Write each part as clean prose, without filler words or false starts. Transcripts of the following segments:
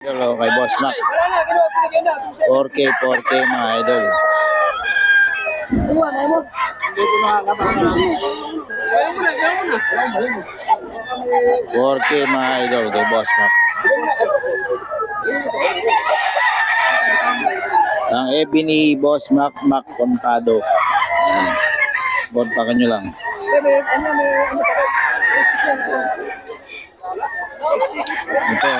Hello kay Boss Mac. 4K, 4K mga idol. 4K mga idol kay Boss Mac. Ang FB ni Boss Mac Contado. Kontakan nyo lang. Ito.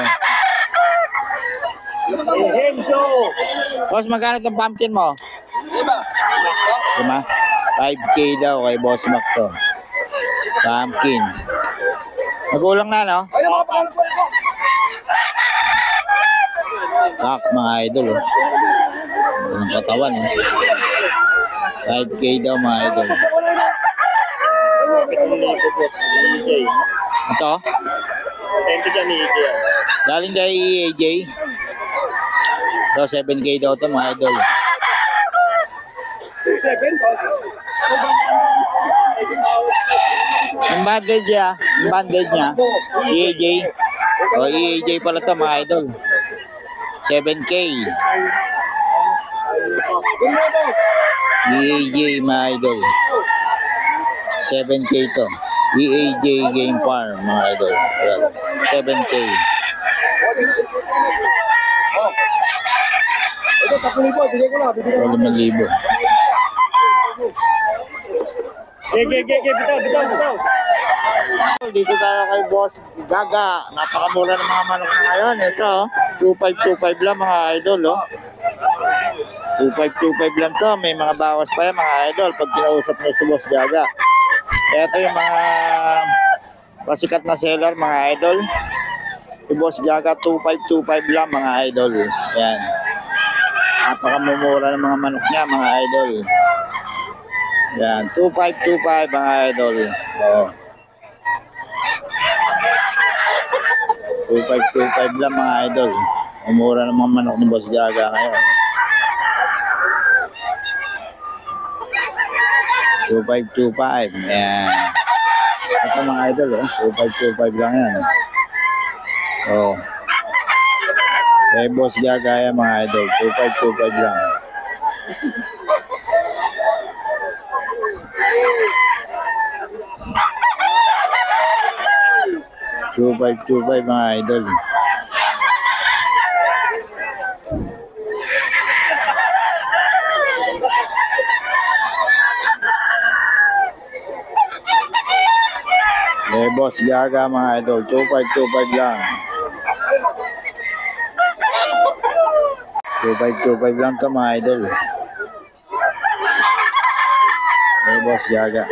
Boss, magkano itong pumpkin mo? 5 5K daw kay Boss Mac to. Pumpkin. Magulang na, no? Kak, mga idol. Ang katawan, eh. 5K daw, mga idol. Ito? Galing kay AJ. Ito, 7K daw ito, mga idol. 7? Yung bandage niya, EAJ. O, EAJ pala ito, mga idol. 7K. EAJ, mga idol. 7K ito. EAJ Game Farm, mga idol. 7K. Ito, 3,000. Bigay ko na. 5,000. Bitaw. Dito tayo kay Boss Gaga. Napakamura ng mga manok na ngayon. Ito, 2,525 lang, mga idol. 2,525 lang to. May mga bawas pa yan, mga idol, pag kinausap nyo si Boss Gaga. Ito yung mga pasikat na seller, mga idol. Si Boss Gaga, 2,525 lang, mga idol. Yan. Napakamumura ng mga manok niya, mga idol. Yan, 2,525 mga idol. Oh. 2,525 lang, mga idol. Umura ng mga manok ni Boss Gaga ngayon. 2,525. Yan. Ito, mga idol, 2,525 lang yan. Oh. Kay Boss Gaga yan, mga idol. 2,525 lang. 2,525 mga idol. Boss Gaga, mga idol. 2,525 lang. 2,525 lang to, mga idol. Boss Gaga.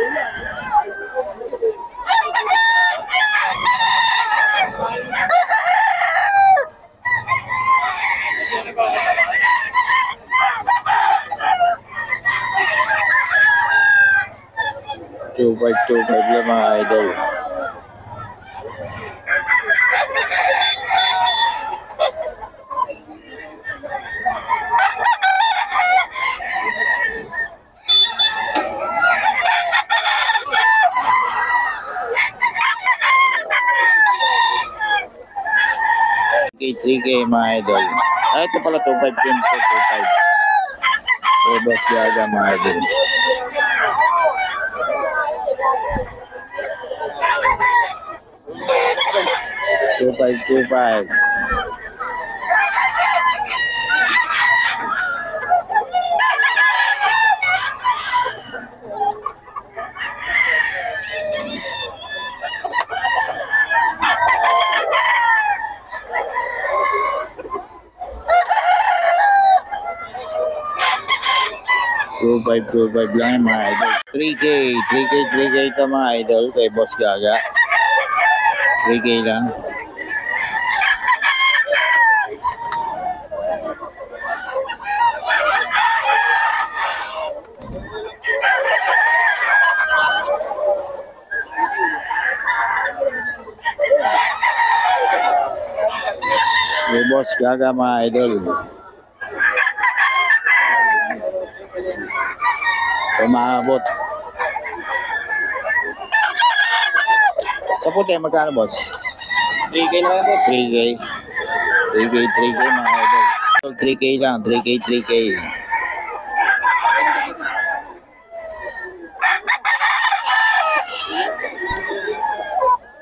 Two five lang, mga idol. K3K, mga idol. Ay, ito pala 2,525. Boss Gaga, mga idol. Two five. Two five lang, mga idol. 3K ito, mga idol, kay Boss Gaga. 3K lang. Kay Boss Gaga, mga idol. Umabot. Sa puti, magkano, boss? 3K na lang, boss. 3K. 3K, 3K mga idol. 3K lang, 3K, 3K.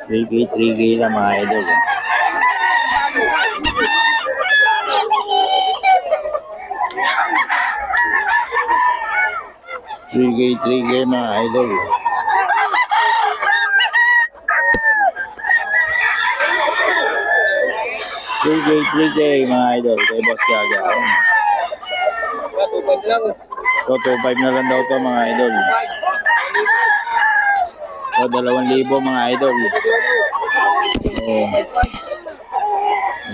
3K, 3K lang mga idol. Three K, 3K mga idol. Three K mga idol. Kay Boss Gaga. So, 2.5 na lang daw to mga idol. So, 2,000 mga idol. Oh.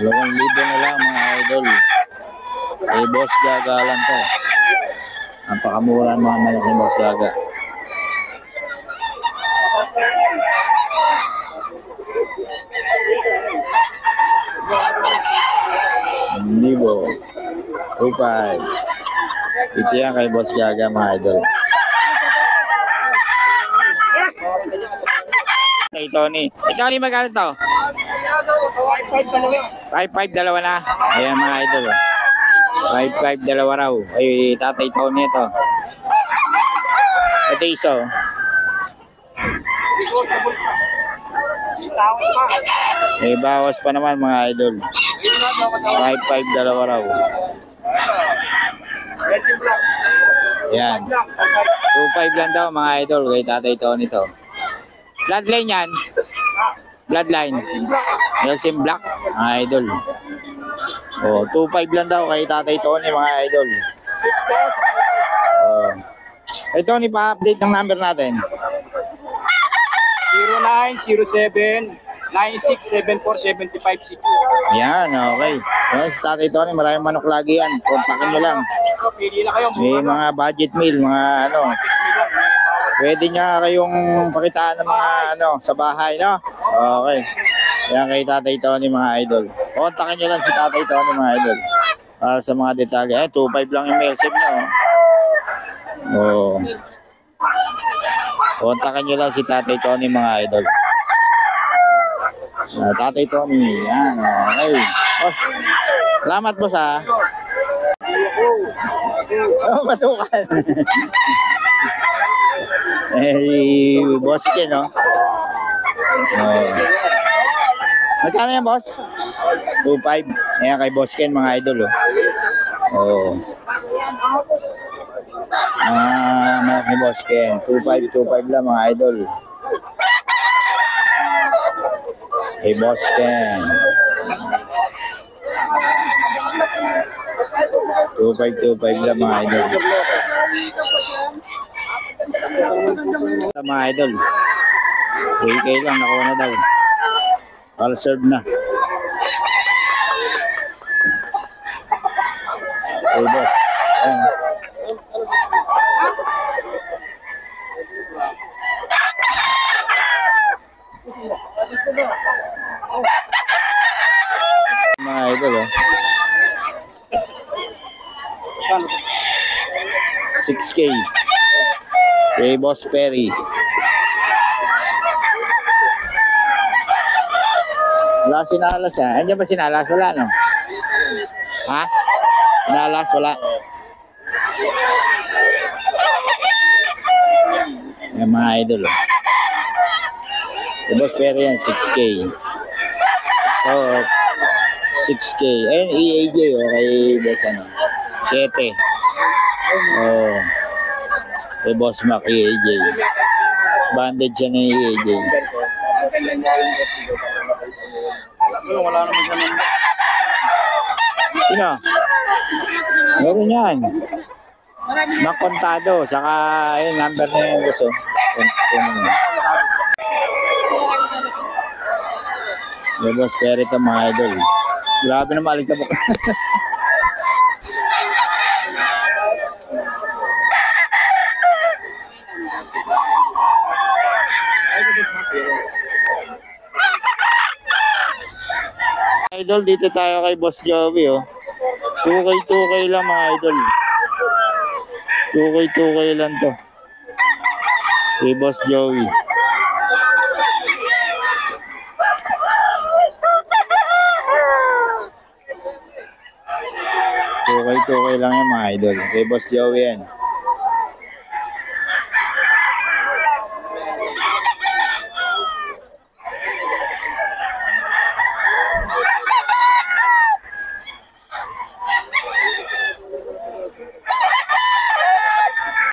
2,000 na lang mga idol. Kay Boss Gaga lang to. Napakamura mga manok ni Boss Gaga. Libo. 2.5. Ito yan kay Boss Gaga mga idol. Hey Tony. Hey Tony, magkano to? 5.5 dalawa na. Ayan mga idol. 5.5 dalawa raw. Ay, Tatay Tony ito. Ito iso. May bawas pa naman mga idol. 5.5 dalawa raw. Yan. 2.5 lang daw mga idol kay Tatay Tony to. Bloodline yan. Bloodline. Nelson Black mga idol. Oh, 2.5 lang daw kay Tatay Tony mga idol. Oh. Hey Tony, pa-update ng number natin. 0907-9674-756. Yan, okay. Yan, si Tatay Tony, maraming manok lagi yan. Kontakin nyo lang. Pili na kayo. May mga budget meal, mga ano. Pwede niya kayong pakitaan ng mga ano, sa bahay, no? Okay. Yan kay Tatay Tony mga idol. Kontakin nyo lang si Tatay Tony mga idol. Para sa mga detalye. Eh, 2.5 lang yung mail save nyo. Oh. Kontakin nyo lang si Tatay Tony mga idol. Tatay Tony. Yan. Okay. Boss. Salamat boss ha. Oh, matukan. Boss Ken, no? Magkano yan, boss? 2.5. Ayan kay Boss Ken, mga idol, oh. Mga kay Boss Ken. 2.5 lang, mga idol. Kay Boss Ken. 2.5 lang, mga idol. Mga idol. 3K lang, nakuha na daw. All served na. Hey, boss. Ayan. Mga idol, 6K. Kay Boss Perry. Wala sinalas ha. Andiyan ba sinalas? Wala no? Ha? Sinalas? Wala. Yan mga idol. Kay Boss Perry yan, 6K. Oh, 6K. Ayun, EAJ kay Boss ano. 7. Oh. Kay Boss Mac, EAJ. Bandage siya ng EAJ. Wala naman ganun. Sino? Meron yan. Makontado. Saka, ayun, number na yung gusto. Yung Boss Perry ito, mga idol. Grabe na maling tabok. Idol, dito tayo kay Boss Joey, 2K lang mga idol. 2K lang to. Kay Boss Joey. 2K lang yan mga idol. Kay Boss Joey yan.